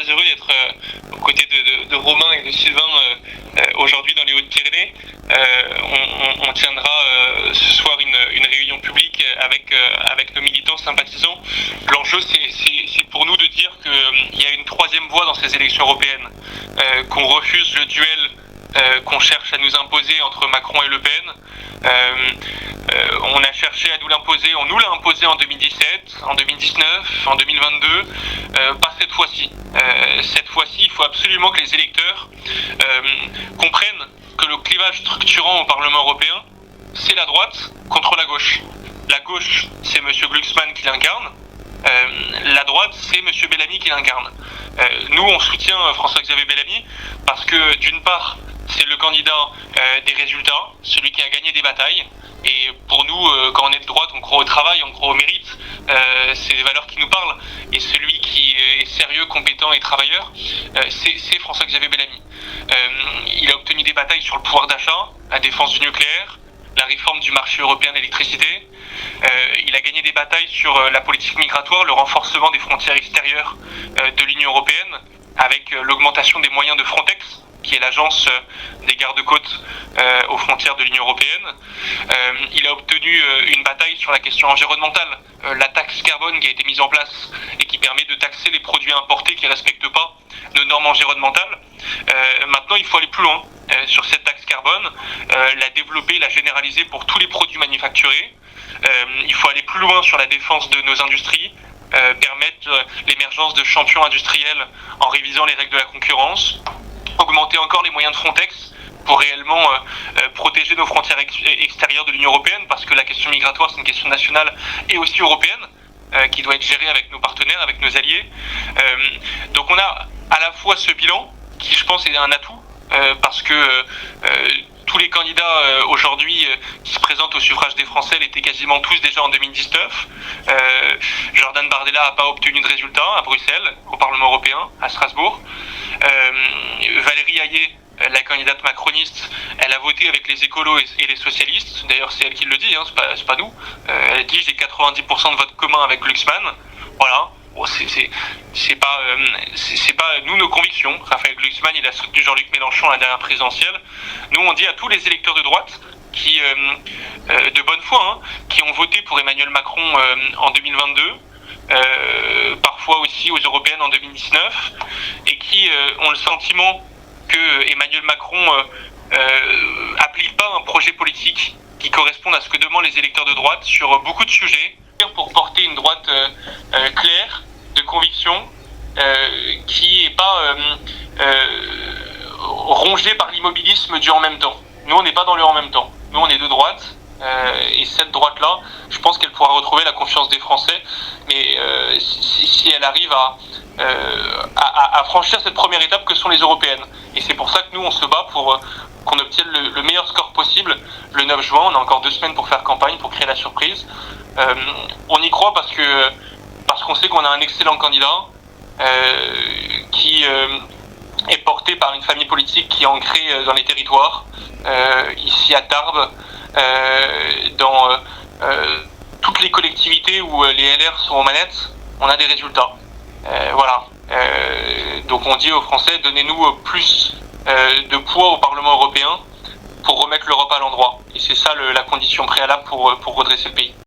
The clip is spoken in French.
heureux d'être aux côtés de Romain et de Sylvain aujourd'hui dans les Hauts-de-Pyrénées. On tiendra ce soir une réunion publique avec nos militants sympathisants. L'enjeu, c'est pour nous de dire qu'il y a une troisième voie dans ces élections européennes, qu'on refuse le duel qu'on cherche à nous imposer entre Macron et Le Pen. On a cherché à nous l'imposer, on nous l'a imposé en 2017, en 2019, en 2022, pas cette fois-ci. Cette fois-ci, il faut absolument que les électeurs comprennent que le clivage structurant au Parlement européen, c'est la droite contre la gauche. La gauche, c'est M. Glucksmann qui l'incarne. La droite, c'est M. Bellamy qui l'incarne. Nous, on soutient François-Xavier Bellamy parce que, d'une part, c'est le candidat des résultats, celui qui a gagné des batailles. Et pour nous, quand on est de droite, on croit au travail, on croit au mérite. C'est des valeurs qui nous parlent. Et celui qui est sérieux, compétent et travailleur, c'est François-Xavier Bellamy. Il a obtenu des batailles sur le pouvoir d'achat, la défense du nucléaire, la réforme du marché européen d'électricité. Il a gagné des batailles sur la politique migratoire, le renforcement des frontières extérieures de l'Union européenne, avec l'augmentation des moyens de Frontex, qui est l'agence des gardes-côtes aux frontières de l'Union européenne. Il a obtenu une bataille sur la question environnementale, la taxe carbone qui a été mise en place et qui permet de taxer les produits importés qui ne respectent pas nos normes environnementales. Maintenant, il faut aller plus loin sur cette taxe carbone, la développer, la généraliser pour tous les produits manufacturés. Il faut aller plus loin sur la défense de nos industries, permettre l'émergence de champions industriels en révisant les règles de la concurrence, augmenter encore les moyens de Frontex pour réellement protéger nos frontières extérieures de l'Union européenne, parce que la question migratoire, c'est une question nationale et aussi européenne, qui doit être gérée avec nos partenaires, avec nos alliés. Donc on a à la fois ce bilan, qui je pense est un atout, parce que tous les candidats aujourd'hui qui se présentent au suffrage des Français l'étaient quasiment tous déjà en 2019. Jordan Bardella n'a pas obtenu de résultat à Bruxelles, au Parlement européen, à Strasbourg. Valérie Hayé, la candidate macroniste, elle a voté avec les écolos et les socialistes. D'ailleurs, c'est elle qui le dit, hein, c'est pas nous. Elle dit j'ai 90% de vote commun avec Glucksmann. Voilà. Bon, c'est pas nous nos convictions. Raphaël Glucksmann, il a soutenu Jean-Luc Mélenchon à la dernière présidentielle. Nous, on dit à tous les électeurs de droite qui, de bonne foi, hein, qui ont voté pour Emmanuel Macron en 2022, parfois aussi aux européennes en 2019, et qui ont le sentiment que Emmanuel Macron applique pas un projet politique qui corresponde à ce que demandent les électeurs de droite sur beaucoup de sujets, pour porter une droite claire, de conviction, qui n'est pas rongée par l'immobilisme du en même temps. Nous, on n'est pas dans le en même temps. Nous, on est de droite. Et cette droite-là, je pense qu'elle pourra retrouver la confiance des Français, mais si elle arrive à franchir cette première étape que sont les européennes. Et c'est pour ça que nous, on se bat pour qu'on obtienne le meilleur score possible le 9 juin. On a encore 2 semaines pour faire campagne, pour créer la surprise. On y croit parce qu'on sait qu'on a un excellent candidat qui est porté par une famille politique qui est ancrée dans les territoires, ici à Tarbes, dans toutes les collectivités où les LR sont aux manettes, on a des résultats. Voilà. Donc on dit aux Français, donnez-nous plus de poids au Parlement européen pour remettre l'Europe à l'endroit. Et c'est ça la condition préalable pour redresser le pays.